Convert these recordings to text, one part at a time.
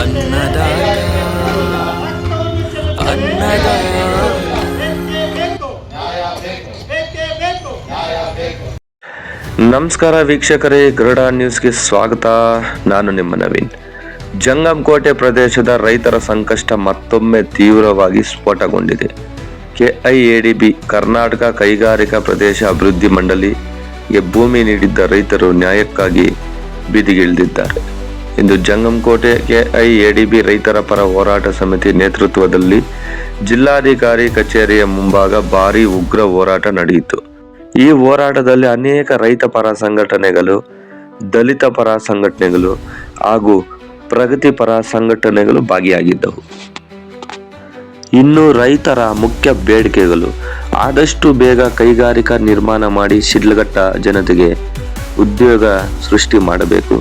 ಅನ್ನದಾತ ನಮಸ್ಕಾರ ವೀಕ್ಷಕರೇ, ಗರುಡ ನ್ಯೂಸ್ಗೆ ಸ್ವಾಗತ. ನಾನು ನಿಮ್ಮ ನವೀನ್. ಜಂಗಮಕೋಟೆ ಪ್ರದೇಶದ ರೈತರ ಸಂಕಷ್ಟ ಮತ್ತೊಮ್ಮೆ ತೀವ್ರವಾಗಿ ಸ್ಫೋಟಗೊಂಡಿದೆ. ಕೆಐಎಡಿಬಿ ಕರ್ನಾಟಕ ಕೈಗಾರಿಕಾ ಪ್ರದೇಶ ಅಭಿವೃದ್ಧಿ ಮಂಡಳಿಗೆ ಭೂಮಿ ನೀಡಿದ್ದ ರೈತರು ನ್ಯಾಯಕ್ಕಾಗಿ ಬೀದಿಗಿಳಿದಿದ್ದಾರೆ. ಇಂದು ಜಂಗಮಕೋಟೆ ಕೆಐಎಡಿಬಿ ರೈತರ ಪರ ಹೋರಾಟ ಸಮಿತಿ ನೇತೃತ್ವದಲ್ಲಿ ಜಿಲ್ಲಾಧಿಕಾರಿ ಕಚೇರಿಯ ಮುಂಭಾಗ ಭಾರೀ ಉಗ್ರ ಹೋರಾಟ ನಡೆಯಿತು. ಈ ಹೋರಾಟದಲ್ಲಿ ಅನೇಕ ರೈತ ಪರ ಸಂಘಟನೆಗಳು, ದಲಿತ ಪರ ಸಂಘಟನೆಗಳು ಹಾಗೂ ಪ್ರಗತಿಪರ ಸಂಘಟನೆಗಳು ಭಾಗಿಯಾಗಿದ್ದವು. ಇನ್ನು ರೈತರ ಮುಖ್ಯ ಬೇಡಿಕೆಗಳು: ಆದಷ್ಟು ಬೇಗ ಕೈಗಾರಿಕಾ ನಿರ್ಮಾಣ ಮಾಡಿ ಶಿಡ್ಲಘಟ್ಟ ಜನತೆಗೆ ಉದ್ಯೋಗ ಸೃಷ್ಟಿ ಮಾಡಬೇಕು,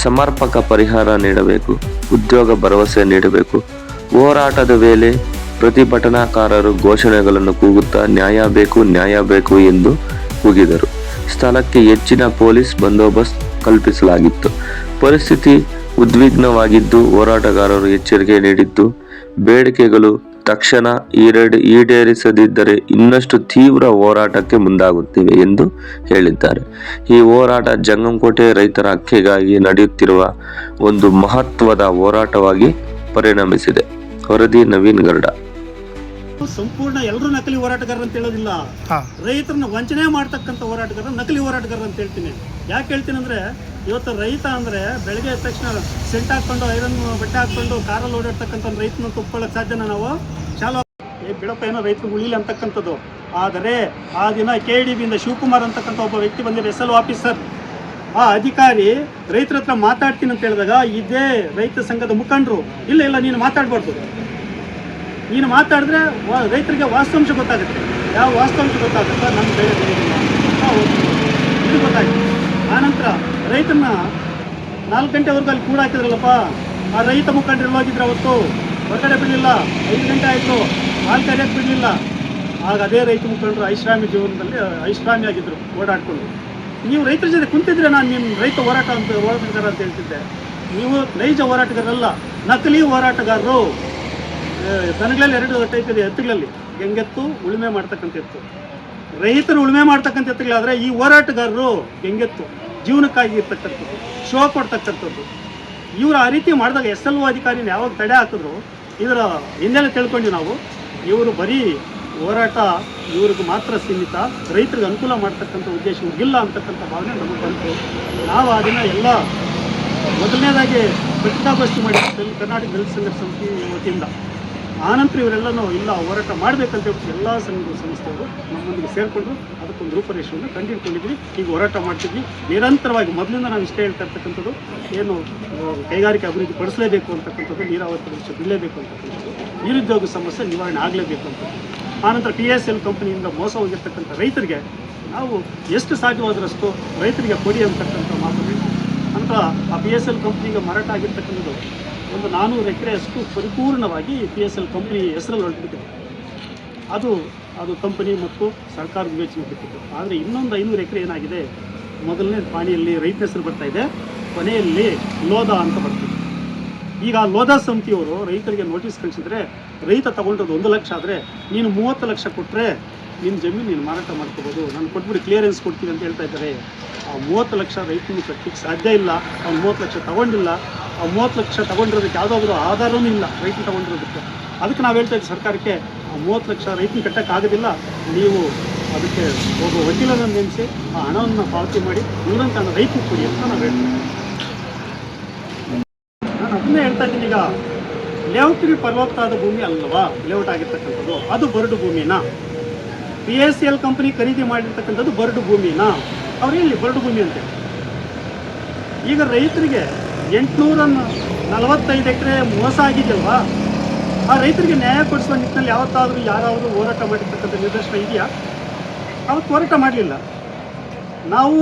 ಸಮರ್ಪಕ ಪರಿಹಾರ ನೀಡಬೇಕು, ಉದ್ಯೋಗ ಭರವಸೆ ನೀಡಬೇಕು. ಹೋರಾಟದ ವೇಳೆ ಪ್ರತಿಭಟನಾಕಾರರು ಘೋಷಣೆಗಳನ್ನು ಕೂಗುತ್ತಾ ನ್ಯಾಯ ಬೇಕು, ನ್ಯಾಯ ಬೇಕು ಎಂದು ಕೂಗಿದರು. ಸ್ಥಳಕ್ಕೆ ಹೆಚ್ಚಿನ ಪೊಲೀಸ್ ಬಂದೋಬಸ್ತ್ ಕಲ್ಪಿಸಲಾಗಿತ್ತು. ಪರಿಸ್ಥಿತಿ ಉದ್ವಿಗ್ನವಾಗಿದ್ದು, ಹೋರಾಟಗಾರರು ಎಚ್ಚರಿಕೆ ನೀಡಿದ್ದು, ಬೇಡಿಕೆಗಳು ತಕ್ಷಣ ಈಡೇರಿಸದಿದ್ದರೆ ಇನ್ನಷ್ಟು ತೀವ್ರ ಹೋರಾಟಕ್ಕೆ ಮುಂದಾಗುತ್ತೇವೆ ಎಂದು ಹೇಳಿದ್ದಾರೆ. ಈ ಹೋರಾಟ ಜಂಗಮಕೋಟೆ ರೈತರ ಹಕ್ಕಿಗಾಗಿ ನಡೆಯುತ್ತಿರುವ ಒಂದು ಮಹತ್ವದ ಹೋರಾಟವಾಗಿ ಪರಿಣಮಿಸಿದೆ. ವರದಿ ನವೀನ್ ಗರುಡ. ಸಂಪೂರ್ಣ ಎಲ್ಲರೂ ನಕಲಿ ಹೋರಾಟಗಾರರು ಅಂತ ಹೇಳೋದಿಲ್ಲ. ರೈತರನ್ನ ವಂಚನೆ ಮಾಡ್ತಕ್ಕಂಥ ಹೋರಾಟಗಾರ ನಕಲಿ ಹೋರಾಟಗಾರ ಅಂತ ಹೇಳ್ತೀನಿ. ಯಾಕೆ ಹೇಳ್ತೀನಿ ಅಂದ್ರೆ, ಇವತ್ತು ರೈತ ಅಂದ್ರೆ ಬೆಳಗ್ಗೆ ಎದ್ದ ತಕ್ಷಣ ಸೆಂಟ್ ಹಾಕೊಂಡು ಐರನ್ ಬಟ್ಟೆ ಹಾಕೊಂಡು ಕಾರಲ್ಲಿ ಓಡಾಡ್ತಕ್ಕಂಥ ರೈತನ ತುಪ್ಕೊಳ್ಳೋಕೆ ಸಾಧ್ಯನ? ನಾವು ಚಾಲೋ ಬಿಡಪ್ಪ ಏನೋ ರೈತರು ಉಳಿಲಿ ಅಂತಕ್ಕಂಥದ್ದು. ಆದರೆ ಆ ದಿನ KDBಯಿಂದ ಶಿವಕುಮಾರ್ ಅಂತಕ್ಕಂಥ ಒಬ್ಬ ವ್ಯಕ್ತಿ ಬಂದಿರೋ SL ಆಫೀಸರ್, ಆ ಅಧಿಕಾರಿ ರೈತರ ಹತ್ರ ಮಾತಾಡ್ತೀನಿ ಅಂತ ಹೇಳಿದಾಗ ಇದೇ ರೈತ ಸಂಘದ ಮುಖಂಡರು ಇಲ್ಲ ನೀನು ಮಾತಾಡ್ಬಾರ್ದು, ನೀನು ಮಾತಾಡಿದ್ರೆ ರೈತರಿಗೆ ವಾಸ್ತವಾಂಶ ಗೊತ್ತಾಗುತ್ತೆ. ಯಾವ ವಾಸ್ತವಾಂಶ ಗೊತ್ತಾಗುತ್ತೆ? ನಮ್ಮ ಬೆಳೆ ಇದು ಗೊತ್ತಾಗುತ್ತೆ. ಆನಂತರ ರೈತನ 4 ಗಂಟೆವರೆಗೂ ಅಲ್ಲಿ ಕೂಡ ಹಾಕಿದ್ರಲ್ಲಪ್ಪ, ಆ ರೈತ ಮುಖಂಡರು ಹೋಗಿದ್ರೆ ಅವತ್ತು ಹೊರಗಡೆ ಬಿಡಲಿಲ್ಲ. 5 ಗಂಟೆ ಆಯಿತು, ಹಾಲು ಕರೆಯೋಕ್ಕೆ ಬಿಡಲಿಲ್ಲ. ಆಗ ಅದೇ ರೈತ ಮುಖಂಡರು ಐಷಾರಾಮಿ ಜೀವನದಲ್ಲಿ ಐಷಾರಾಮಿ ಆಗಿದ್ದರು ಓಡಾಡ್ಕೊಂಡು. ನೀವು ರೈತರ ಜೊತೆ ಕುಂತಿದ್ರೆ ನಾನು ನಿಮ್ಮ ರೈತ ಹೋರಾಟಗಾರ ಅಂತ ಹೇಳ್ತಿದ್ದೆ. ನೀವು ನೈಜ ಹೋರಾಟಗಾರರಲ್ಲ, ನಕಲಿ ಹೋರಾಟಗಾರರು. ದನಗಳಲ್ಲಿ 2 ಟೈಪ್ ಇದೆ ಎತ್ತುಗಳಲ್ಲಿ, ಗೆಂಗೆತ್ತು, ಉಳುಮೆ ಮಾಡ್ತಕ್ಕಂಥ ಎತ್ತು. ರೈತರು ಉಳುಮೆ ಮಾಡ್ತಕ್ಕಂಥ ಎತ್ತುಗಳಾದರೆ ಈ ಹೋರಾಟಗಾರರು ಗೆಂಗೆತ್ತು, ಜೀವನಕ್ಕಾಗಿ ಇರ್ತಕ್ಕಂಥದ್ದು, ಶೋ ಕೊಡ್ತಕ್ಕಂಥದ್ದು. ಇವರು ಆ ರೀತಿ ಮಾಡಿದಾಗ SLO ಅಧಿಕಾರಿನ ಯಾವಾಗ ತಡೆ ಹಾಕಿದ್ರು, ಇದರ ಹಿಂದೆಲ್ಲ ತಿಳ್ಕೊಂಡು ನಾವು ಇವರು ಬರೀ ಹೋರಾಟ ಇವ್ರಿಗೆ ಮಾತ್ರ ಸೀಮಿತ, ರೈತರಿಗೆ ಅನುಕೂಲ ಮಾಡ್ತಕ್ಕಂಥ ಉದ್ದೇಶ ಇವ್ರಿಗಿಲ್ಲ ಅಂತಕ್ಕಂಥ ಭಾವನೆ ನಮಗೆ ಬಂತು. ನಾವು ಅದನ್ನು ಎಲ್ಲ ಮೊದಲನೇದಾಗಿ ಪತ್ರಿಕಾಗೋಷ್ಠಿ ಮಾಡಿದ್ದಲ್ಲಿ ಕರ್ನಾಟಕ ದಲಿತ ಸಂಘರ್ಷ ಸಮಿತಿ ವತಿಯಿಂದ. ಆನಂತರ ಇವರೆಲ್ಲನೂ ಇಲ್ಲ ಹೋರಾಟ ಮಾಡಬೇಕಂತ ಹೇಳ್ಬಿಟ್ಟು ಎಲ್ಲ ಸಂಸ್ಥೆಗಳು ನಮ್ಮೊಂದಿಗೆ ಸೇರಿಕೊಂಡ್ರು. ಅದಕ್ಕೊಂದು ರೂಪರೇಷೆಯನ್ನು ಕಂಡುಹಿಡ್ಕೊಂಡಿದ್ವಿ. ಈಗ ಹೋರಾಟ ಮಾಡ್ತಿದ್ವಿ ನಿರಂತರವಾಗಿ. ಮೊದಲಿಂದ ನಾವು ಇಷ್ಟೇ ಹೇಳ್ತಾ ಇರ್ತಕ್ಕಂಥದ್ದು, ಏನು ಕೈಗಾರಿಕೆ ಅಭಿವೃದ್ಧಿ ಪಡಿಸಲೇಬೇಕು ಅಂತಕ್ಕಂಥದ್ದು, ನೀರಾವರಿ ಪ್ರದೇಶ ಬಿಡಲೇಬೇಕು ಅಂತಕ್ಕಂಥದ್ದು, ನಿರುದ್ಯೋಗ ಸಮಸ್ಯೆ ನಿವಾರಣೆ ಆಗಲೇಬೇಕು ಅಂತ. ಆನಂತರ PSL ಕಂಪನಿಯಿಂದ ಮೋಸ ಹೋಗಿರ್ತಕ್ಕಂಥ ರೈತರಿಗೆ ನಾವು ಎಷ್ಟು ಸಾಧ್ಯವಾದರಷ್ಟು ರೈತರಿಗೆ ಕೊಡಿ ಅಂತಕ್ಕಂಥ ಮಾತು. ನಂತರ ಆ PSL ಕಂಪ್ನಿಗೆ ಮಾರಾಟ ಆಗಿರ್ತಕ್ಕಂಥದ್ದು ಒಂದು 400 ಎಕರೆಯಷ್ಟು ಪರಿಪೂರ್ಣವಾಗಿ PSL ಕಂಪ್ನಿ ಹೆಸರಲ್ಲಿ ಹೊರಟಿದೆ. ಅದು ಕಂಪನಿ ಮತ್ತು ಸರ್ಕಾರದ ವಿವೇಚನೆ ಬಿಟ್ಟಿತ್ತು. ಆದರೆ ಇನ್ನೊಂದು 500 ಎಕರೆ ಏನಾಗಿದೆ, ಮೊದಲನೇ ಪಾಣಿಯಲ್ಲಿ ರೈತ ಹೆಸರು ಬರ್ತಾಯಿದೆ, ಕೊನೆಯಲ್ಲಿ ಲೋಧಾ ಅಂತ ಬರ್ತಿದೆ. ಈಗ ಲೋಧಾ ಸಮಿತಿಯವರು ರೈತರಿಗೆ ನೋಟಿಸ್ ಕಳಿಸಿದ್ರೆ, ರೈತ ತಗೊಂಡಿರೋದು 1 ಲಕ್ಷ ಆದರೆ ನೀನು 30 ಲಕ್ಷ ಕೊಟ್ಟರೆ ನಿನ್ನ ಜಮೀನು ನೀನು ಮಾರಾಟ ಮಾಡ್ಕೋಬೋದು, ನಾನು ಕೊಟ್ಬಿಟ್ಟು ಕ್ಲಿಯರೆನ್ಸ್ ಕೊಡ್ತೀವಿ ಅಂತ ಹೇಳ್ತಾ ಇದ್ದಾರೆ. ಆ 30 ಲಕ್ಷ ರೈತನಿಗೆ ಕಟ್ಟಲಿಕ್ಕೆ ಸಾಧ್ಯ ಇಲ್ಲ. ಅವ್ನು 30 ಲಕ್ಷ ತಗೊಂಡಿಲ್ಲ. ಆ 30 ಲಕ್ಷ ತಗೊಂಡಿರೋದಕ್ಕೆ ಯಾವುದಾದ್ರೂ ಆಧಾರವೂ ಇಲ್ಲ ರೈತನ ತಗೊಂಡಿರೋದಕ್ಕೆ. ಅದಕ್ಕೆ ನಾವು ಹೇಳ್ತಾ ಇದ್ದೀವಿ ಸರ್ಕಾರಕ್ಕೆ, ಆ 30 ಲಕ್ಷ ರೈತನ ಕಟ್ಟೋಕ್ಕಾಗೋದಿಲ್ಲ, ನೀವು ಅದಕ್ಕೆ ಒಬ್ಬ ವಕೀಲರನ್ನು ನೇಮಿಸಿ ಆ ಹಣವನ್ನು ಪಾವತಿ ಮಾಡಿ ಉಳಿದಂಥ ರೈತನಿಗೆ ಕೊಡಿ ಅಂತ ನಾವು ಹೇಳ್ತೀವಿ. ನಾನು ಅದನ್ನೇ ಹೇಳ್ತಾ ಇದ್ದೀನಿ. ಈಗ ಲೇಔಟ್ಗೆ ಫಲವತ್ತಾದ ಭೂಮಿ ಅಲ್ಲವಾ ಲೇಔಟ್ ಆಗಿರ್ತಕ್ಕಂಥದ್ದು, ಅದು ಬರಡು ಭೂಮಿನಾ? PSL ಕಂಪನಿ ಖರೀದಿ ಮಾಡಿರ್ತಕ್ಕಂಥದ್ದು ಬರಡು ಭೂಮಿನಾ? ಅವ್ರು ಹೇಳಿ ಬರಡು ಭೂಮಿ ಅಂತ. ಈಗ ರೈತರಿಗೆ 845 ಎಕರೆ ಮೋಸ ಆಗಿದೆಯಲ್ವಾ, ಆ ರೈತರಿಗೆ ನ್ಯಾಯ ಕೊಡಿಸುವ ನಿಟ್ಟಿನಲ್ಲಿ ಯಾವತ್ತಾದರೂ ಯಾರಾದರೂ ಹೋರಾಟ ಮಾಡಿರ್ತಕ್ಕಂಥ ನಿದರ್ಶನ ಇದೆಯಾ? ಅವತ್ತು ಹೋರಾಟ ಮಾಡಲಿಲ್ಲ. ನಾವು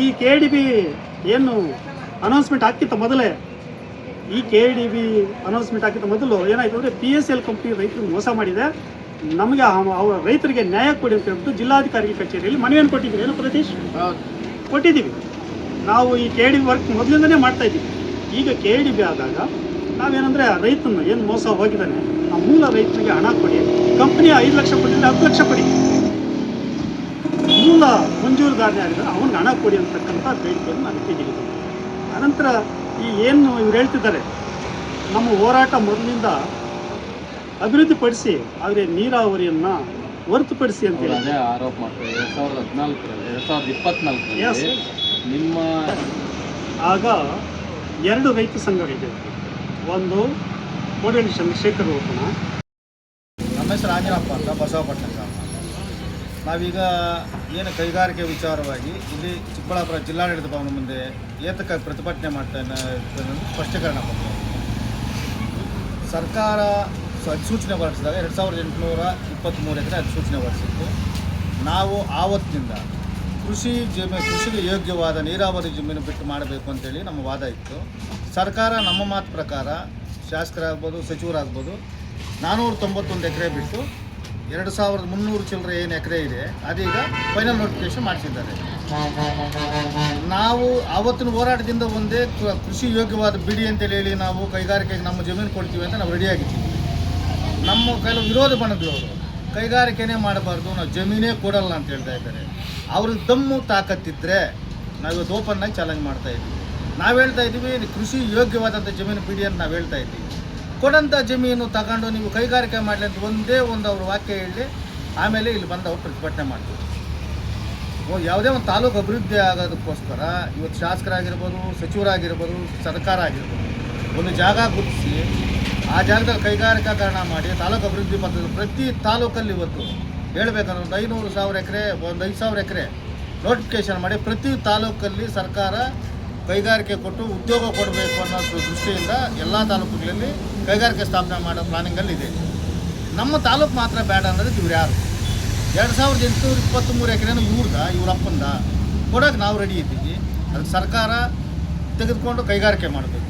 ಈ KDB ಏನು ಅನೌನ್ಸ್ಮೆಂಟ್ ಆಗ್ತಿತ್ತು ಮೊದಲೇ, ಈ KDB ಅನೌನ್ಸ್ಮೆಂಟ್ ಆಗಿದ್ದ ಮೊದಲು ಏನಾಯಿತು ಅಂದರೆ, PSL ಕಂಪ್ನಿ ರೈತರಿಗೆ ಮೋಸ ಮಾಡಿದೆ, ನಮಗೆ ಅವರ ರೈತರಿಗೆ ನ್ಯಾಯ ಕೊಡಿ ಅಂತ ಹೇಳ್ಬಿಟ್ಟು ಜಿಲ್ಲಾಧಿಕಾರಿ ಕಚೇರಿಯಲ್ಲಿ ಮನವಿಯನ್ನು ಕೊಟ್ಟಿದ್ದೀವಿ. ಏನು ಪ್ರತೀಶ್? ಕೊಟ್ಟಿದ್ದೀವಿ. ನಾವು ಈ KDB ವರ್ಕ್ ಮೊದಲಿಂದನೇ ಮಾಡ್ತಾಯಿದ್ದೀವಿ. ಈಗ KDB ಆದಾಗ ನಾವೇನಂದರೆ ರೈತನ ಏನು ಮೋಸ ಹೋಗಿದ್ದಾನೆ ಆ ಮೂಲ ರೈತನಿಗೆ ಹಣ ಕೊಡಿ, ಕಂಪ್ನಿ 5 ಲಕ್ಷ ಕೊಟ್ಟಿದ್ರೆ 10 ಲಕ್ಷ ಕೊಡಿ, ಮೂಲ ಮಂಜೂರುದಾರನೇ ಆಗಿದ್ದಾರೆ ಅವನಿಗೆ ಹಣ ಕೊಡಿ ಅಂತಕ್ಕಂಥ ಬೇಡಿಕೆಯನ್ನು ನಾನು ತೆಗೆದಿದ್ದೀನಿ. ಅನಂತರ ಏನು ಇವ್ರು ಹೇಳ್ತಿದ್ದಾರೆ, ನಮ್ಮ ಹೋರಾಟ ಮೊದಲಿಂದ ಅಭಿವೃದ್ಧಿಪಡಿಸಿ ಆದರೆ ನೀರಾವರಿಯನ್ನು ಹೊರತುಪಡಿಸಿ ಅಂತ ಹೇಳಿ ಅದೇ ಆರೋಪ ಮಾಡ್ತಾರೆ. 2024 Yes. ನಿಮ್ಮ ಆಗ 2 ರೈತ ಸಂಘಗಳಿದೆ. ಒಂದು ಕೋಡಳ್ಳಿ ಚಂದ್ರಶೇಖರ್ ಓಪಣ. ನಮ್ಮ ಹೆಸರು ಆಂಜನಪ್ಪ ಅಂತ, ಬಸವಪಟ್ಟಣ ಗ್ರಾಮ. ನಾವೀಗ ಏನು ಕೈಗಾರಿಕೆ ವಿಚಾರವಾಗಿ ಇಲ್ಲಿ ಚಿಕ್ಕಬಳ್ಳಾಪುರ ಜಿಲ್ಲಾಡಳಿತ ಭವನ ಮುಂದೆ ಏತಕ್ಕಾಗಿ ಪ್ರತಿಭಟನೆ ಮಾಡ್ತಾ ಸ್ಪಷ್ಟೀಕರಣ ಕೊಡ್ತಾರೆ. ಸರ್ಕಾರ ಅಧಿಸೂಚನೆ ಹೊರಡಿಸಿದಾಗ 2823 ಎಕರೆ ಅಧಿಸೂಚನೆ ಹೊರಡಿಸಿತ್ತು. ನಾವು ಆವತ್ತಿನಿಂದ ಕೃಷಿಗೆ ಯೋಗ್ಯವಾದ ನೀರಾವರಿ ಜಮೀನು ಬಿಟ್ಟು ಮಾಡಬೇಕು ಅಂತೇಳಿ ನಮ್ಮ ವಾದ ಇತ್ತು. ಸರ್ಕಾರ ನಮ್ಮ ಮಾತು ಪ್ರಕಾರ ಶಾಸಕರಾಗ್ಬೋದು, ಸಚಿವರಾಗ್ಬೋದು 491 ಎಕರೆ ಬಿಟ್ಟು 2300 ಚಿಲ್ಲರೆ ಏನು ಎಕರೆ ಇದೆ ಅದೀಗ ಫೈನಲ್ ನೋಟಿಫಿಕೇಶನ್ ಮಾಡಿಸಿದ್ದಾರೆ. ನಾವು ಆವತ್ತಿನ ಹೋರಾಟದಿಂದ ಒಂದೇ ಕೃಷಿ ಯೋಗ್ಯವಾದ ಬಿಡಿ ಅಂತೇಳಿ ಹೇಳಿ ನಾವು ಕೈಗಾರಿಕೆಗೆ ನಮ್ಮ ಜಮೀನು ಕೊಡ್ತೀವಿ ಅಂತ ನಾವು ರೆಡಿಯಾಗಿದ್ದೀವಿ. ನಮ್ಮ ಕೆಲವು ವಿರೋಧ ಬಣದವರು ಕೈಗಾರಿಕೆನೇ ಮಾಡಬಾರ್ದು, ನಾವು ಜಮೀನೇ ಕೊಡಲ್ಲ ಅಂತ ಹೇಳ್ತಾ ಇದ್ದಾರೆ. ಅವ್ರಿಗೆ ದಮ್ಮು ತಾಕತ್ತಿದ್ದರೆ ನಾವಿವತ್ತು ಓಪನ್ನಾಗಿ ಚಾಲೆಂಜ್ ಮಾಡ್ತಾ ಇದ್ದೀವಿ. ನಾವು ಹೇಳ್ತಾ ಇದ್ದೀವಿ ಕೃಷಿ ಯೋಗ್ಯವಾದಂಥ ಜಮೀನು ಬಿಡಿ ಅಂತ ನಾವು ಹೇಳ್ತಾ ಇದ್ದೀವಿ. ಕೊಡಂಥ ಜಮೀನು ತಗೊಂಡು ನೀವು ಕೈಗಾರಿಕೆ ಮಾಡಲಿ ಅಂತ ಒಂದೇ ಅವರು ವಾಕ್ಯ ಹೇಳಿ ಆಮೇಲೆ ಇಲ್ಲಿ ಬಂದು ಅವ್ರು ಪ್ರತಿಭಟನೆ ಮಾಡ್ತೀವಿ. ಯಾವುದೇ ಒಂದು ತಾಲೂಕು ಅಭಿವೃದ್ಧಿ ಆಗೋದಕ್ಕೋಸ್ಕರ ಇವತ್ತು ಶಾಸಕರಾಗಿರ್ಬೋದು, ಸಚಿವರಾಗಿರ್ಬೋದು, ಸರ್ಕಾರ ಆಗಿರ್ಬೋದು ಒಂದು ಜಾಗ ಗುರುತಿಸಿ ಆ ಜಾಗದಲ್ಲಿ ಕೈಗಾರಿಕಾಕರಣ ಮಾಡಿ ತಾಲೂಕು ಅಭಿವೃದ್ಧಿ ಪದ್ಧತಿ ಪ್ರತಿ ತಾಲೂಕಲ್ಲಿ ಇವತ್ತು ಹೇಳಬೇಕಂದ್ರೆ ಒಂದು 500,000 ಎಕರೆ, ಒಂದು 5,000 ಎಕರೆ ನೋಟಿಫಿಕೇಷನ್ ಮಾಡಿ ಪ್ರತಿ ತಾಲೂಕಲ್ಲಿ ಸರ್ಕಾರ ಕೈಗಾರಿಕೆ ಕೊಟ್ಟು ಉದ್ಯೋಗ ಕೊಡಬೇಕು ಅನ್ನೋ ದೃಷ್ಟಿಯಿಂದ ಎಲ್ಲ ತಾಲೂಕುಗಳಲ್ಲಿ ಕೈಗಾರಿಕೆ ಸ್ಥಾಪನೆ ಮಾಡೋ ಪ್ಲಾನಿಂಗಲ್ಲಿ ಇದೆ. ನಮ್ಮ ತಾಲೂಕು ಮಾತ್ರ ಬೇಡ ಅನ್ನೋದಕ್ಕೆ ಇವ್ರು ಯಾರು? 2823 ಎಕರೆನೂ ಇವ್ರಪ್ಪಂದ ಕೊಡೋಕೆ ನಾವು ರೆಡಿ ಇದ್ದೀವಿ. ಅದಕ್ಕೆ ಸರ್ಕಾರ ತೆಗೆದುಕೊಂಡು ಕೈಗಾರಿಕೆ ಮಾಡಬೇಕು.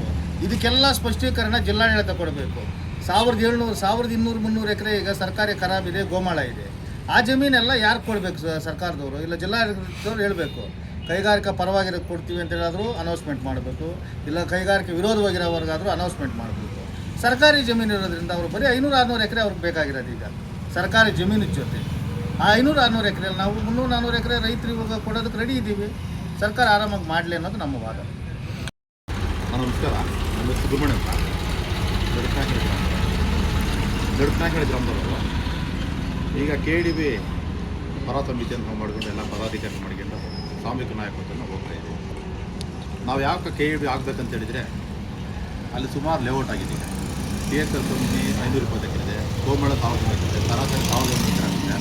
ಇದಕ್ಕೆಲ್ಲ ಸ್ಪಷ್ಟೀಕರಣ ಜಿಲ್ಲಾಡಳಿತ ಕೊಡಬೇಕು. 1200-1300 ಎಕರೆ ಈಗ ಸರ್ಕಾರಿ ಖರಾಬಿದೆ, ಗೋಮಾಳ ಇದೆ. ಆ ಜಮೀನೆಲ್ಲ ಯಾರು ಕೊಡಬೇಕು? ಸರ್ಕಾರದವರು ಇಲ್ಲ ಜಿಲ್ಲಾಡಳಿತದವ್ರು ಹೇಳಬೇಕು. ಕೈಗಾರಿಕಾ ಪರವಾಗಿರೋದು ಕೊಡ್ತೀವಿ ಅಂತ ಹೇಳಾದರೂ ಅನೌನ್ಸ್ಮೆಂಟ್ ಮಾಡಬೇಕು, ಇಲ್ಲ ಕೈಗಾರಿಕೆ ವಿರೋಧವಾಗಿರೋವರೆಗಾದರೂ ಅನೌನ್ಸ್ಮೆಂಟ್ ಮಾಡಬೇಕು. ಸರ್ಕಾರಿ ಜಮೀನು ಇರೋದ್ರಿಂದ ಅವರು ಬರೀ 500-600 ಎಕರೆ ಅವ್ರಿಗೆ ಬೇಕಾಗಿರೋದು ಈಗ ಸರ್ಕಾರಿ ಜಮೀನು ಜೊತೆ. ಆ 500-600 ಎಕರೆಯಲ್ಲಿ ನಾವು 300-400 ಎಕರೆ ರೈತರಿಗೆ ಕೊಡೋದಕ್ಕೆ ರೆಡಿ ಇದ್ದೀವಿ. ಸರ್ಕಾರ ಆರಾಮಾಗಿ ಮಾಡಲಿ ಅನ್ನೋದು ನಮ್ಮ ವಾದ. ನಮಸ್ಕಾರ, ನಮ್ಮ ಹೆಸರು ಸುಬ್ರಹ್ಮಣ್ಯ ಅಂತ, ದೊಡ್ಡನಾಗೇಳಿ ಗ್ರಾಮದವರು. ಈಗ KDB ಪರ ಸಮಿತಿಯನ್ನು ಮಾಡ್ಕೊಂಡು ಎಲ್ಲ ಪದಾಧಿಕಾರಿ ಮಾಡ್ಕೊಂಡು ಸಾಮೂಹಿಕ ನಾಯಕತ್ವವನ್ನು ಹೋಗ್ತಾ ಇದ್ದೀವಿ. ನಾವು ಯಾಕೆ KDB ಆಗಬೇಕಂತ ಹೇಳಿದರೆ ಅಲ್ಲಿ ಸುಮಾರು ಲೇಔಟ್ ಆಗಿದೆ. TSL ಕಂಪ್ನಿ 520 ಎಕರೆ ಇದೆ, ಗೋಮಾಳ 1000 ಎಕರೆ ಇದೆ, ಸರಾಸರಿ 1001 ಎಕರೆ ಆಗಿದೆ.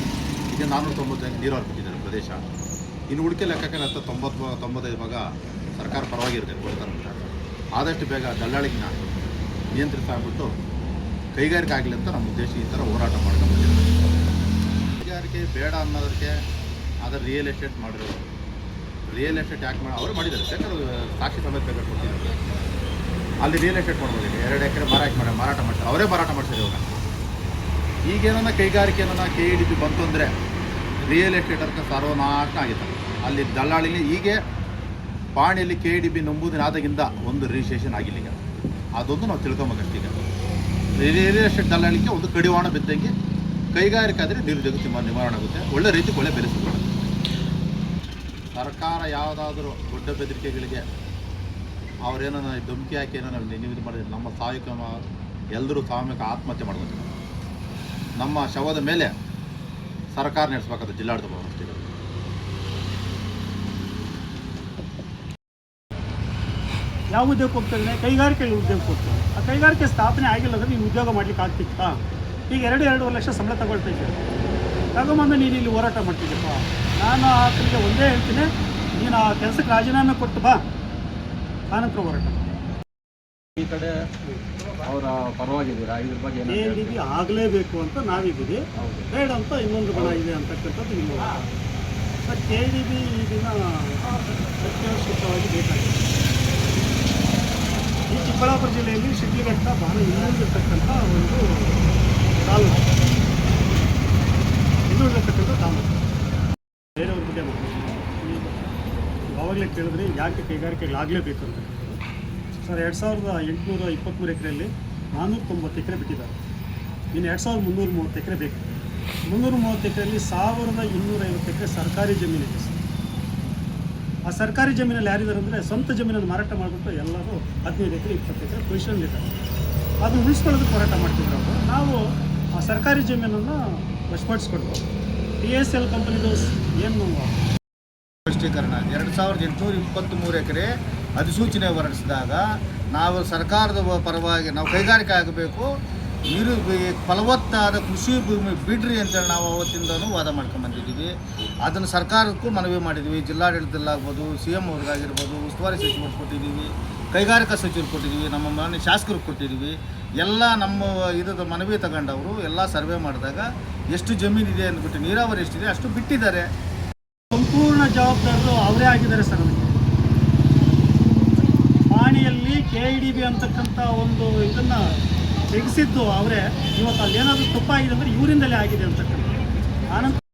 ಈಗ 495 ನೀರಾವರಿ ಬಿಟ್ಟಿದ್ದಾರೆ ಪ್ರದೇಶ. ಇನ್ನು ಉಳಿಕೆ ಲೆಕ್ಕಕ್ಕೆ 90-95 ಭಾಗ ಸರ್ಕಾರ ಪರವಾಗಿರುತ್ತೆ ಕೊಡ್ತಾರೆ. ಆದಷ್ಟು ಬೇಗ ದಲ್ಲಾಳಿಗಿನ ನಿಯಂತ್ರಿಸಾಗ್ಬಿಟ್ಟು ಕೈಗಾರಿಕೆ ಆಗಲಿ ಅಂತ ನಮ್ಮ ಉದ್ದೇಶ ಈ ಥರ ಹೋರಾಟ ಮಾಡ್ಕೊಂಡು ಬಂದಿದ್ದೀವಿ. ಕೈಗಾರಿಕೆ ಬೇಡ ಅನ್ನೋದಕ್ಕೆ ಅದರ ರಿಯಲ್ ಎಸ್ಟೇಟ್ ಮಾಡಿರೋದು. ರಿಯಲ್ ಎಸ್ಟೇಟ್ ಯಾಕೆ ಅವರು ಮಾಡಿದ್ದಾರೆ, ಬೇಕಾದ್ರೆ ಸಾಕ್ಷಿ ಸಮೇತ ಬೇಕಾದ್ರೆ ಕೊಡ್ತಿದ್ದಾರೆ. ಅಲ್ಲಿ ರಿಯಲ್ ಎಸ್ಟೇಟ್ ಮಾಡ್ಬೋದು, 2 ಎಕರೆ ಮಾರಾಟ ಮಾಡ್ತಾರೆ, ಅವರೇ ಮಾರಾಟ ಮಾಡ್ತಾರೆ. ಇವಾಗ ಈಗೇನೋ ಕೈಗಾರಿಕೆನ KDB ಬಂತು ಅಂದರೆ ರಿಯಲ್ ಎಸ್ಟೇಟ್ ಅಂತ ಸರ್ವನಾಶ ಆಗಿತ್ತು. ಅಲ್ಲಿ ದಲ್ಲಾಳಿಗೆ ಹೀಗೆ ಪಾಣಿಯಲ್ಲಿ KDB ನಂಬುವುದಾದಾಗಿಂದ ಒಂದು ರಿಜಿಸ್ಟ್ರೇಷನ್ ಆಗಿಲ್ಲ. ಈಗ ಅದೊಂದು ನಾವು ತಿಳ್ಕೊಬೇಕಷ್ಟು. ಈಗ ರಿಯಲ್ ಎಸ್ಟೇಟ್ ದಲ್ಲಾಳಿಗೆ ಒಂದು ಕಡಿವಾಣ ಬಿದ್ದಂಗೆ ಕೈಗಾರಿಕೆ ಆದರೆ ನಿರುದ್ಯೋಗ ನಿವಾರಣೆ ಆಗುತ್ತೆ, ಒಳ್ಳೆ ರೈತಕ್ಕೆ ಒಳ್ಳೆ ಬೆಲೆ ಸಿಗುತ್ತೆ. ಸರ್ಕಾರ ಯಾವುದಾದ್ರೂ ದೊಡ್ಡ ಬೆದರಿಕೆಗಳಿಗೆ ಅವರೇನೋ ಧಮಕಿ ಹಾಕಿ ಏನೋ ನಾವು ನಿಗದಿ ಮಾಡಿದ್ರೆ ನಮ್ಮ ಎಲ್ಲರೂ ಸಾಮೂಹಿಕ ಆತ್ಮಹತ್ಯೆ ಮಾಡ್ಬೋದು. ನಮ್ಮ ಶವದ ಮೇಲೆ ಸರ್ಕಾರ ನಡೆಸಬೇಕಾದ ಜಿಲ್ಲಾಡಳಿತ ಭವನ ಅಷ್ಟೇ. ಯಾವ ಉದ್ಯೋಗ ಹೋಗ್ತಾಯಿದ್ರೆ ಕೈಗಾರಿಕೆಗೆ ಉದ್ಯೋಗಕ್ಕೆ ಹೋಗ್ತಾರೆ. ಆ ಕೈಗಾರಿಕೆ ಸ್ಥಾಪನೆ ಆಗಿಲ್ಲ ಅಂದರೆ ನೀವು ಉದ್ಯೋಗ ಮಾಡ್ಲಿಕ್ಕೆ ಆಗ್ತಿತ್ತಾ? ಈಗ 2-2.5 ಲಕ್ಷ ಸಂಬಳ ತಗೊಳ್ತಾ ಇದ್ದೀವಿ, ತಗೊಂಬಂದು ನೀನು ಇಲ್ಲಿ ಹೋರಾಟ ಮಾಡ್ತಿದ್ದೀಪ್ಪ. ನಾನು ಆತನಿಗೆ ಒಂದೇ ಹೇಳ್ತೀನಿ, ನೀನು ಆ ಕೆಲಸಕ್ಕೆ ರಾಜೀನಾಮೆ ಕೊಟ್ಟು ಬಾ, ಆನಂತರ ಹೋರಾಟ. ಈ ಕಡೆ ಅವರ ಪರವಾಗಿದ್ದೀರಾ? ಇದ್ರ ಬಗ್ಗೆ KDB ಆಗಲೇಬೇಕು ಅಂತ ನಾವಿದ್ದೀವಿ, ಬೇಡ ಅಂತ ಇನ್ನೊಂದು ಬಣ ಇದೆ ಅಂತಕ್ಕಂಥದ್ದು ನಿಮ್ಮ ವಾದ. ಸರ್, KDB ಈ ದಿನ ಅತ್ಯವಶ್ಯಕವಾಗಿ ಬೇಕಾಗಿದೆ. ಈ ಚಿಕ್ಕಬಳ್ಳಾಪುರ ಜಿಲ್ಲೆಯಲ್ಲಿ ಶಿಡ್ಲಘಟ್ಟ ಬಹಳ ಹಿಂದುಳಿದಿರ್ತಕ್ಕಂಥ ಒಂದು ತಾಲೂಕು, ಹಿಂದುಳಿದಿರ್ತಕ್ಕಂಥ ತಾಲೂಕು. ಬೇರೆಯವ್ರ ಬಗ್ಗೆ ಆವಾಗಲೇ ಕೇಳಿದ್ರೆ ಯಾಕೆ ಕೈಗಾರಿಕೆಗಳಾಗಲೇಬೇಕು ಅಂತ. ಸರ್ 2823 ಎಕರೆಯಲ್ಲಿ 490 ಎಕರೆ ಬಿಟ್ಟಿದ್ದಾರೆ. ಇನ್ನು 2330 ಎಕರೆ ಬೇಕು. 330 ಎಕರೆಯಲ್ಲಿ 1250 ಎಕರೆ ಸರ್ಕಾರಿ ಜಮೀನಿದೆ ಸರ್. ಆ ಸರ್ಕಾರಿ ಜಮೀನಲ್ಲಿ ಯಾರಿದ್ದಾರೆ ಅಂದರೆ ಸ್ವಂತ ಜಮೀನನ್ನು ಮಾರಾಟ ಮಾಡಿಬಿಟ್ಟು ಎಲ್ಲರೂ 15 ಎಕರೆ 20 ಎಕರೆ ಪೊಸಿಷನ್ಲಿದ್ದಾರೆ. ಅದನ್ನು ಉಳಿಸ್ಕೊಳ್ಳೋದಕ್ಕೆ ಹೋರಾಟ ಮಾಡ್ತಿದ್ರು ಅವರು. ನಾವು ಆ ಸರ್ಕಾರಿ ಜಮೀನನ್ನು ವಶಪಡಿಸ್ಕೊಡ್ಬೋದು. PSL ಕಂಪನಿದು ಏನು ಸ್ಪಷ್ಟೀಕರಣ 2823 ಎಕರೆ ಅಧಿಸೂಚನೆ ಹೊರಡಿಸಿದಾಗ ನಾವು ಸರ್ಕಾರದ ಪರವಾಗಿ ನಾವು ಕೈಗಾರಿಕೆ ಆಗಬೇಕು, ನೀರು ಫಲವತ್ತಾದ ಕೃಷಿ ಭೂಮಿ ಬಿಡ್ರಿ ಅಂತೇಳಿ ನಾವು ಅವತ್ತಿಂದನೂ ವಾದ ಮಾಡ್ಕೊಂಬಂದಿದ್ದೀವಿ. ಅದನ್ನು ಸರ್ಕಾರಕ್ಕೂ ಮನವಿ ಮಾಡಿದ್ದೀವಿ. ಜಿಲ್ಲಾಡಳಿತದಲ್ಲಾಗ್ಬೋದು, CM ಅವ್ರಿಗಾಗಿರ್ಬೋದು, ಉಸ್ತುವಾರಿ ಸಚಿವರು ಕೊಟ್ಟಿದ್ದೀವಿ, ಕೈಗಾರಿಕಾ ಸಚಿವರು ಕೊಟ್ಟಿದ್ದೀವಿ, ನಮ್ಮ ಮಾನ್ಯ ಶಾಸಕರು ಕೊಟ್ಟಿದ್ದೀವಿ. ಎಲ್ಲ ನಮ್ಮ ಇದರ ಮನವಿ ತಗೊಂಡವರು ಎಲ್ಲ ಸರ್ವೆ ಮಾಡಿದಾಗ ಎಷ್ಟು ಜಮೀನಿದೆ ಅಂದ್ಬಿಟ್ಟು ನೀರಾವರಿ ಎಷ್ಟಿದೆ ಅಷ್ಟು ಬಿಟ್ಟಿದ್ದಾರೆ. ಸಂಪೂರ್ಣ ಜವಾಬ್ದಾರರು ಅವರೇ ಆಗಿದ್ದಾರೆ ಸರ್. ಅದಕ್ಕೆ ಪಾಣಿಯಲ್ಲಿ KIDB ಅಂತಕ್ಕಂಥ ಒಂದು ಇದನ್ನು ತೆಗೆಸಿದ್ದು ಅವರೇ. ಇವತ್ತು ಅಲ್ಲೇನಾದರೂ ತಪ್ಪಾಗಿದೆ ಅಂದರೆ ಇವರಿಂದಲೇ ಆಗಿದೆ ಅಂತಕ್ಕಂಥ. ಆನಂತರ